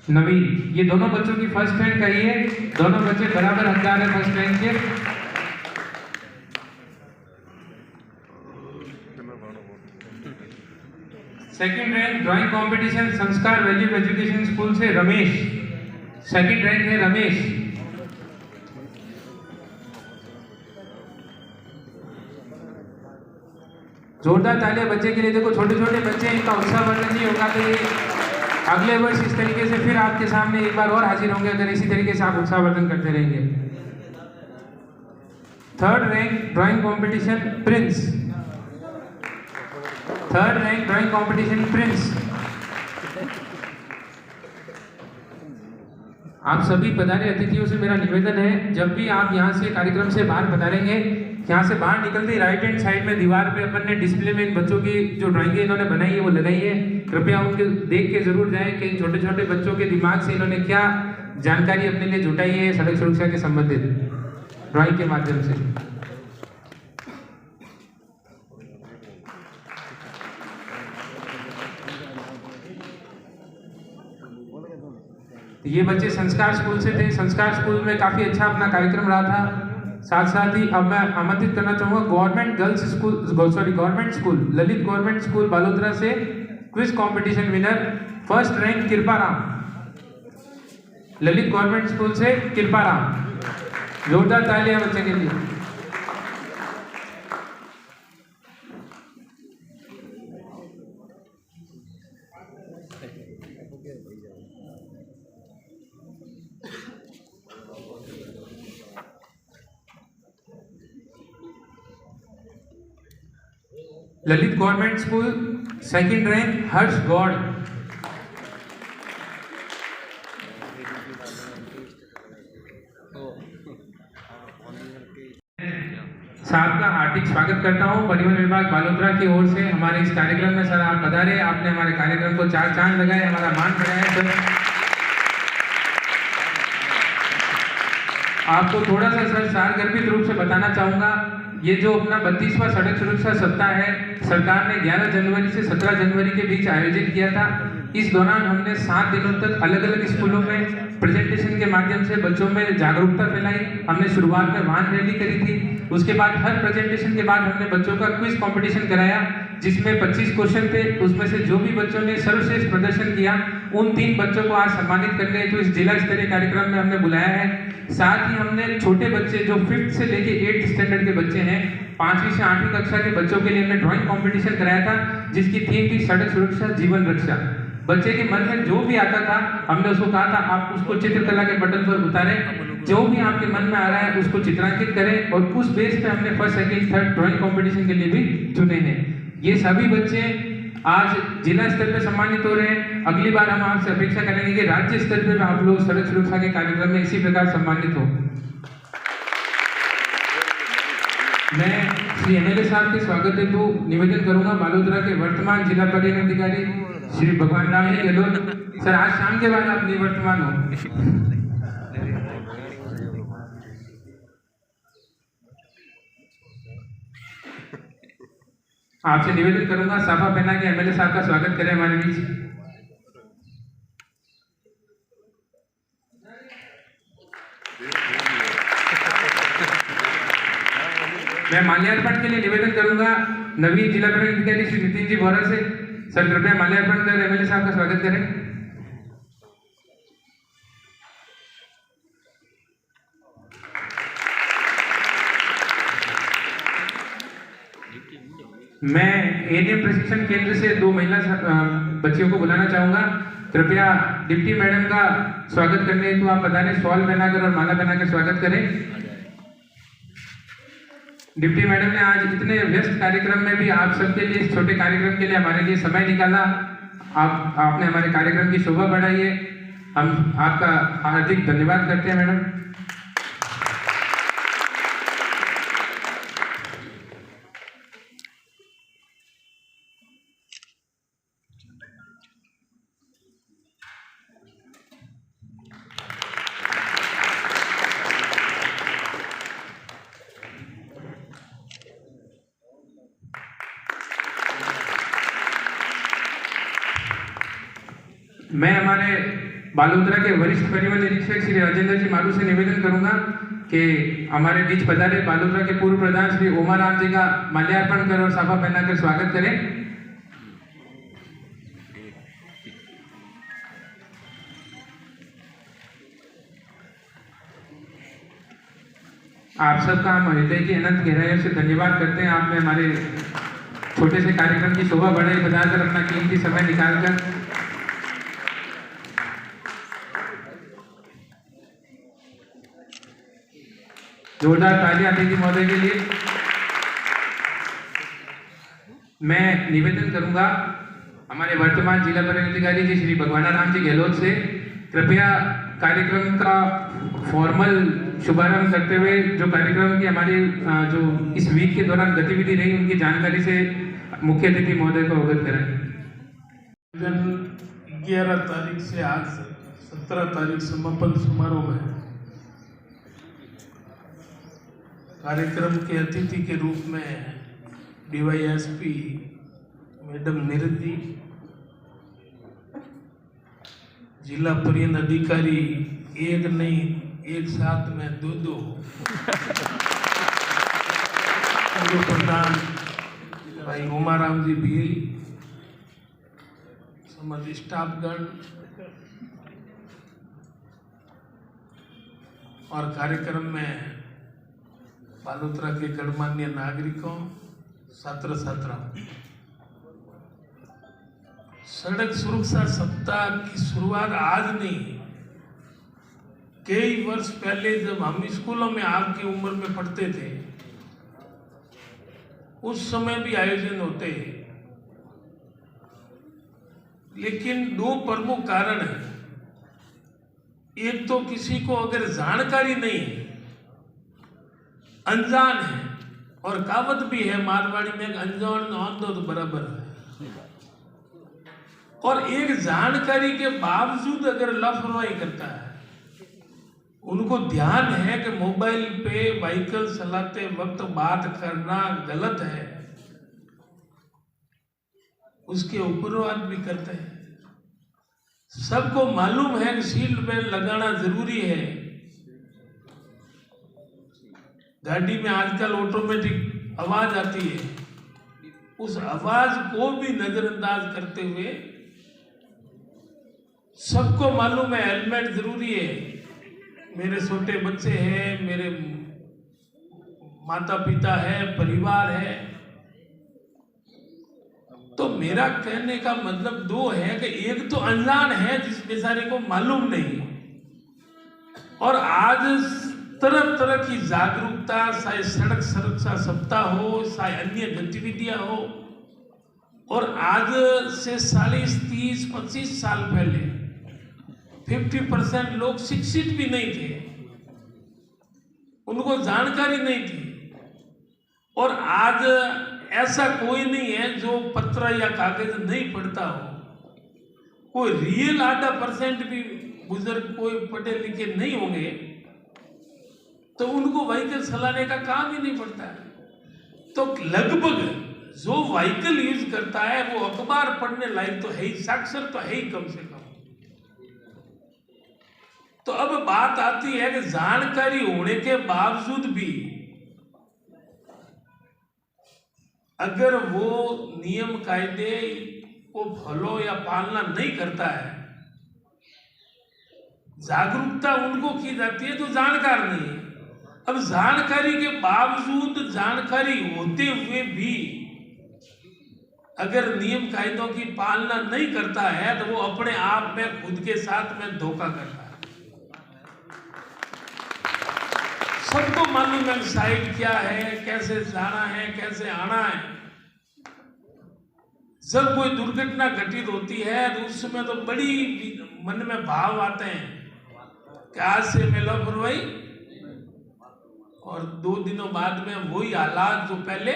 नवीन, ये दोनों बच्चों की फर्स्ट रैंक आई है। दोनों बच्चे बराबर हकदार है फर्स्ट रैंक के। सेकंड रैंक ड्राइंग कंपटीशन संस्कार वैल्यू एजुकेशन स्कूल से रमेश, सेकंड रैंक है रमेश। जोरदार तालियां बच्चे के लिए। देखो छोटे छोटे बच्चे, इनका उत्साहवर्धन नहीं होगा तो ये अगले वर्ष इस तरीके से फिर आपके सामने एक बार और हाजिर होंगे, अगर इसी तरीके से आप उत्साहवर्धन करते रहेंगे। Third rank drawing competition Prince, third rank drawing competition Prince. आप सभी पधारे अतिथियों से मेरा निवेदन है, जब भी आप यहाँ से कार्यक्रम से बाहर पधारेंगे, यहाँ से बाहर निकलते ही राइट हैंड साइड में दीवार पे अपन ने डिस्प्ले में इन बच्चों की जो ड्राइंगें इन्होंने बनाई है वो लगाई है। कृपया उनके देख के जरूर जाएं कि छोटे छोटे बच्चों के दिमाग से इन्होंने क्या जानकारी अपने लिए जुटाई है सड़क सुरक्षा के संबंधित ड्राइंग के माध्यम से। ये बच्चे संस्कार स्कूल से थे। संस्कार स्कूल में काफी अच्छा अपना कार्यक्रम रहा था। साथ साथ ही अब मैं आमंत्रित करना चाहूंगा government girls school, government school Lalit government school Balotra से quiz competition winner first rank Kriparam, Lalit government school से कृपाराम। जोरदार तालियां बच्चे के लिए। Lalit government school second rank Harsh Gaur. साहब का हार्दिक स्वागत करता हूं परिवहन विभाग बालोतरा की ओर से हमारे इस कार्यक्रम में। सर आप पधारे, आपने हमारे कार्यक्रम को चार चांद लगाए, हमारा मान बढ़ाया। सर आपको थोड़ा सा सर सारगर्भित रूप से बताना चाहूंगा, ये जो अपना 32वां सड़क सुरक्षा सप्ताह है, सरकार ने 11 जनवरी से 17 जनवरी के बीच आयोजित किया था। इस दौरान हमने 7 दिनों तक अलग अलग स्कूलों में प्रेजेंटेशन के माध्यम से बच्चों में जागरूकता फैलाई। हमने शुरुआत में वाहन रैली करी थी, उसके बाद हर प्रेजेंटेशन के बाद हमने बच्चों का क्विज कंपटीशन कराया जिसमें 25 क्वेश्चन थे। उसमें से जो भी बच्चों ने सर्वश्रेष्ठ प्रदर्शन किया उन 3 बच्चों को आज सम्मानित करने हेतु इस जिला स्तरीय कार्यक्रम में हमने बुलाया है। साथ ही हमने छोटे बच्चे जो 5th से लेके 8th स्टैंडर्ड के बच्चे हैं, 5वीं से 8वीं कक्षा के बच्चों के लिए हमने ड्राइंग कंपटीशन कराया था जिसकी थीम थी सड़क सुरक्षा जीवन रक्षा। बच्चे के मन में जो भी आता था हमने उसको कहा था आप उसको चित्रकला के पटल पर उतारें, जो भी आपके मन में आ रहा है उसको चित्रांकित करें, और उस बेस पे हमने first second third drawing competition के लिए भी चुने हैं। ये सभी बच्चे आज जिला स्तर पे सम्मानित हो रहे हैं। अगली बार हम आपसे अपेक्षा करेंगे कि राज्य स्तर पे आप लोग सड़क सुरक्षा के कार्यक्रम में इसी प्रकार सम्मानित हो। मैं श्री एमएलए साहब के स्वागत हेतु निवेदन करूंगा बालोतरा के वर्तमान जिला परिवहन अधिकारी श्री भगवान राम जी गहलोत। सर आज शाम के बाद आप निवर्तमान हो। आपसे निवेदन करूंगा साफा पहना के एमएलए साहब का स्वागत करें हमारे बीच। मैं माल्यार्पण के लिए निवेदन करूंगा नवीन जिला परिवहन अधिकारी श्री नितिन जी बोरा से। सर कृपया माल्यार्पण कर एमएलए साहब का स्वागत करें। मैं एएनएम प्रशिक्षण केंद्र से 2 महिला बच्चियों को बुलाना चाहूंगा। कृपया डिप्टी मैडम का स्वागत करने हेतु आप बताने शॉल पहनाकर और माला पहनाकर स्वागत करें। डिप्टी मैडम ने आज इतने व्यस्त कार्यक्रम में भी आप सबके लिए इस छोटे कार्यक्रम के लिए हमारे लिए समय निकाला। आपने हमारे कार्यक्रम की शोभा बढ़ाई है, हम आपका हार्दिक धन्यवाद करते हैं मैडम। मैं हमारे बालोतरा के वरिष्ठ परिवहन निरीक्षक श्री राजेंद्र जी मालू से निवेदन करूंगा कि हमारे बीच पधारे बालोतरा के पूर्व प्रधान श्री ओमाराम जी का माल्यार्पण कर और साफा पहनाकर स्वागत करें। आप सबका हम हृदय की अनंत गहराइयों से धन्यवाद करते हैं। आपने हमारे छोटे से कार्यक्रम की शोभा बढ़ाई, बताकर अपना कीमती समय निकालकर। जोरदार तालियां अतिथि महोदय के लिए। मैं निवेदन करूंगा हमारे वर्तमान जिला पदाधिकारी जी श्री भगवाना राम जी गहलोत से कृपया कार्यक्रम का फॉर्मल शुभारंभ करते हुए जो कार्यक्रम की हमारी जो इस वीक के दौरान गतिविधि रही उनकी जानकारी से मुख्य अतिथि महोदय को अवगत कराएं। 11 तारीख से आज 17 तारीख समापन समारोह में कार्यक्रम के अतिथि के रूप में DYSP मैडम नीरज जी, जिला परिवहन अधिकारी एक नहीं एक साथ में दो प्रधान भाई उमाराम जी भील, समझ स्टाफगण और कार्यक्रम में बालोतरा के गणमान्य नागरिकों, छात्र छात्राओं। सड़क सुरक्षा सप्ताह की शुरुआत आज नहीं, कई वर्ष पहले जब हम स्कूलों में आपकी उम्र में पढ़ते थे उस समय भी आयोजन होते, लेकिन दो प्रमुख कारण हैं। एक तो किसी को अगर जानकारी नहीं है, अनजान है, और कहावत भी है मारवाड़ी में, अनजान आंधो तो बराबर है। और एक जानकारी के बावजूद अगर लापरवाही करता है, उनको ध्यान है कि मोबाइल पे व्हीकल चलाते वक्त बात करना गलत है, उसके उपरवाद भी करते हैं। सबको मालूम है कि सीट बेल्ट लगाना जरूरी है। गाड़ी में आजकल ऑटोमेटिक आवाज आती है, उस आवाज को भी नजरअंदाज करते हुए सबको मालूम है हेलमेट जरूरी है। मेरे छोटे बच्चे हैं, मेरे माता पिता है, परिवार है। तो मेरा कहने का मतलब दो है कि एक तो अनजान है जिस बेचारे को मालूम नहीं, और आज तरह तरह की जागरूकता, चाहे सड़क सुरक्षा सप्ताह हो, चाहे अन्य गतिविधियां हो, और आज से 40, 30, 25 साल पहले 50% लोग शिक्षित भी नहीं थे, उनको जानकारी नहीं थी। और आज ऐसा कोई नहीं है जो पत्र या कागज नहीं पढ़ता हो। कोई रियल 0.5% भी बुजुर्ग कोई पढ़े लिखे नहीं होंगे तो उनको व्हीकल चलाने का काम ही नहीं पड़ता है। तो लगभग जो व्हीकल यूज करता है वो अखबार पढ़ने लायक तो है ही, साक्षर तो है ही कम से कम। तो अब बात आती है कि जानकारी होने के बावजूद भी अगर वो नियम कायदे को फॉलो या पालना नहीं करता है, जागरूकता उनको की जाती है जो जानकार नहीं है। अब जानकारी के बावजूद, जानकारी होते हुए भी अगर नियम कायदों की पालना नहीं करता है तो वो अपने आप में खुद के साथ में धोखा करता है। सबको मालूम है साइड क्या है, कैसे जाना है, कैसे आना है। जब कोई दुर्घटना घटित होती है तो उस समय तो बड़ी मन में भाव आते हैं कि आज से मैं लापरवाही, और 2 दिनों बाद में वही हालात जो पहले।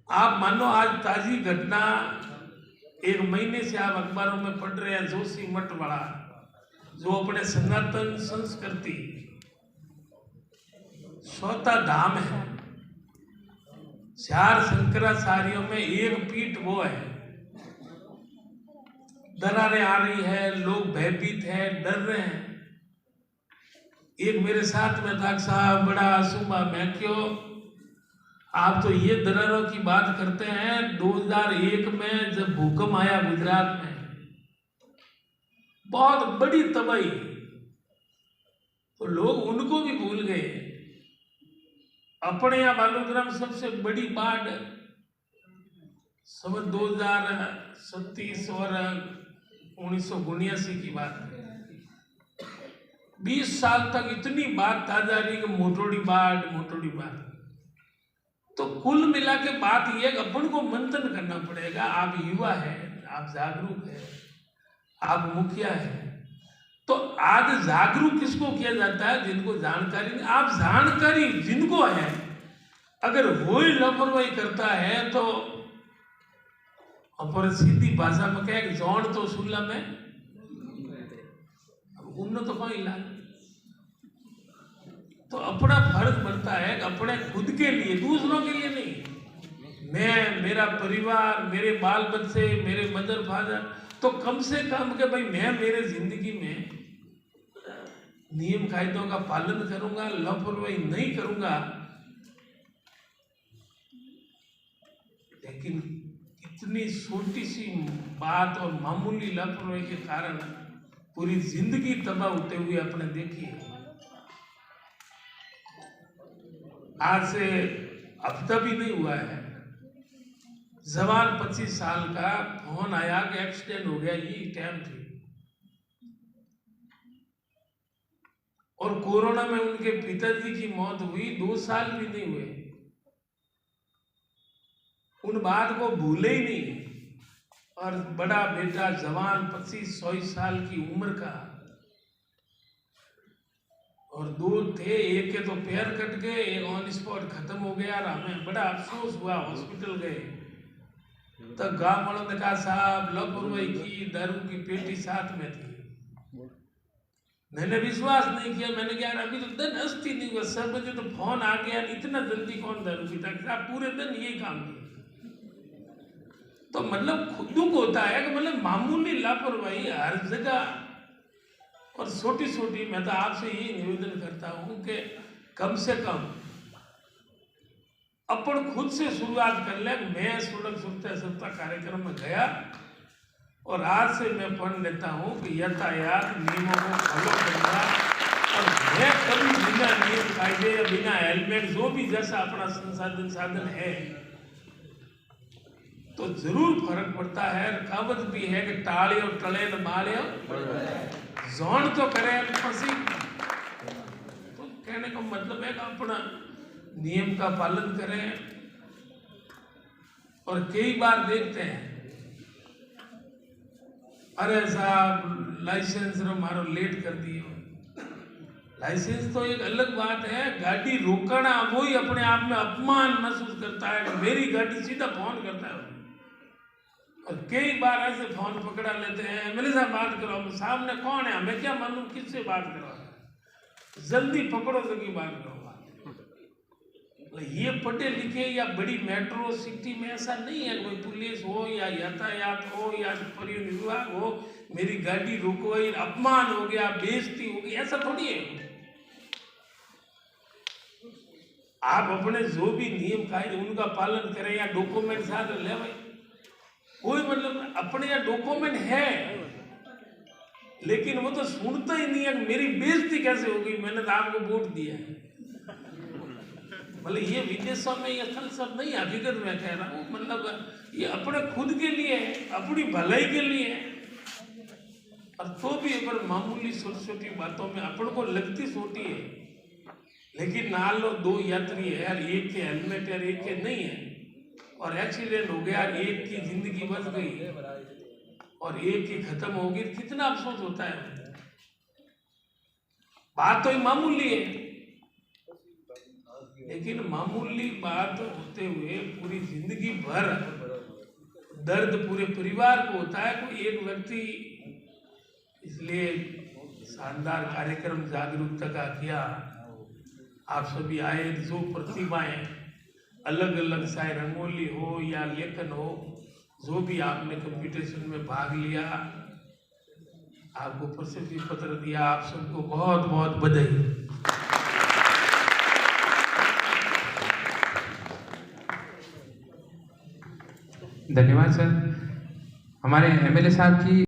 आप मानो आज ताजी घटना 1 महीने से आप अखबारों में पढ़ रहे हैं, जोशी मठ वाला जो अपने सनातन संस्कृति स्वता धाम है, 4 शंकराचार्यों में एक पीठ वो है। दरारें आ रही है, लोग भयभीत हैं, डर रहे हैं। एक मेरे साथ में था, साहब बड़ा आसूमा, मैं क्यों, आप तो ये दरारों की बात करते हैं। 2001 में जब भूकंप आया गुजरात में, बहुत बड़ी तबाही, तो लोग उनको भी भूल गए। अपने यहाँ बालोद्रा में सबसे बड़ी बाढ़ समझ 2037 और 1979 की बात है। 20 साल तक इतनी बात आ जा रही कि मोटोड़ी बाढ़। तो कुल मिला के बात यह कि अपन को मंथन करना पड़ेगा। आप युवा है, आप जागरूक है, आप मुखिया है, तो आज जागरूक किसको किया जाता है? जिनको जानकारी नहीं। आप जानकारी जिनको है, अगर वो ही लापरवाही करता है तो अपन सीधी भाषा में कहे जौन तो सुल्ला में उन तो कोई इलाज। तो अपना फर्ज बनता है कि अपने खुद के लिए, दूसरों के लिए नहीं। मैं, मेरा परिवार, मेरे बाल बच्चे, मेरे मदर फादर, तो कम से कम के भाई मैं मेरे जिंदगी में नियम कायदों का पालन करूंगा, लापरवाही नहीं करूंगा। लेकिन इतनी छोटी सी बात और मामूली लापरवाही के कारण पूरी जिंदगी तबाह होते हुए अपने देखिए। आज से हफ्ता भी नहीं हुआ है, जवान 25 साल का फोन आया कि एक्सीडेंट हो गया, ये टाइम थी। और कोरोना में उनके पिताजी की मौत हुई, 2 साल भी नहीं हुए। उन बात को भूले ही नहीं। और बड़ा बेटा जवान 25-26 साल की उम्र का, और 2 थे, एक के तो पैर कट गए, एक ऑन स्पॉट खत्म हो गया। और हमें बड़ा अफसोस हुआ, हॉस्पिटल गए तो गांव वालों ने कहा साहब लापरवाही की, दारू की पेटी साथ में थी। मैंने विश्वास नहीं किया। मैंने कहा अभी तो दिन अस्थि नहीं हुआ, 7 बजे तो फोन आ गया, इतना जल्दी कौन दारू पीता? साहब पूरे दिन यही काम किया। तो मतलब खुद दुख होता है कि मतलब मामूली लापरवाही हर जगह। और छोटी छोटी, मैं तो आपसे यही निवेदन करता हूं कि कम से कम अपन खुद से शुरुआत कर ले। मैं सड़क सुरक्षा सप्ताह कार्यक्रम में गया और आज से मैं पढ़ लेता हूं कि यातायात नियमों को फॉलो करना। और मैं कभी बिना नियम कायदे या बिना हेलमेट, जो भी जैसा अपना संसाधन साधन है, तो जरूर फर्क पड़ता है। कहावत भी है कि टाले और टले न माले जौन तो करे फंसी। तो कहने का मतलब है कि अपना नियम का पालन करें। और कई बार देखते हैं, अरे साहब लाइसेंस मारो लेट कर दिए। लाइसेंस तो एक अलग बात है, गाड़ी रोकना वही अपने आप में अपमान महसूस करता है। मेरी गाड़ी सीधा फोन करता है। और कई बार ऐसे फोन पकड़ा लेते हैं, मेरे साथ बात करो, सामने कौन है, हमें क्या मालूम किससे बात करो, जल्दी पकड़ो तो की बात करो। ये पढ़े लिखे या बड़ी मेट्रो सिटी में ऐसा नहीं है, कोई पुलिस हो या यातायात हो या परिवहन विभाग हो, मेरी गाड़ी रुकवाई, अपमान हो गया, बेइज्जती हो गई, ऐसा थोड़ी है। आप अपने जो भी नियम कायदे उनका पालन करें या डॉक्यूमेंट साथ ले भाई, कोई मतलब अपने यहाँ डॉक्यूमेंट है, लेकिन वो तो सुनता ही नहीं है। मेरी बेइज्जती कैसे होगी, मैंने तो आपको वोट दिया है। मतलब ये विदेशों में ये असल सब नहीं, हकीकत में कह रहा हूँ। मतलब ये अपने खुद के लिए है, अपनी भलाई के लिए है। और तो भी अगर मामूली छोटी छोटी बातों में अपन को लगती छोटी है, लेकिन मान लो 2 यात्री है यार, एक के हेलमेट है, एक के नहीं है, और एक्सीडेंट हो गया, एक की जिंदगी बच गई और एक की खत्म हो गई, कितना अफसोस होता है। बात तो ही मामूली है, लेकिन मामूली बात होते हुए पूरी जिंदगी भर दर्द पूरे परिवार को होता है। कोई एक व्यक्ति, इसलिए शानदार कार्यक्रम जागरूकता का किया। आप सभी आए, जो प्रतिभाएं अलग अलग, चाहे रंगोली हो या लेखन हो, जो भी आपने कंपटीशन में भाग लिया, आपको प्रसिद्धि पत्र दिया। आप सबको बहुत बहुत बधाई। धन्यवाद सर। हमारे एमएलए साहब की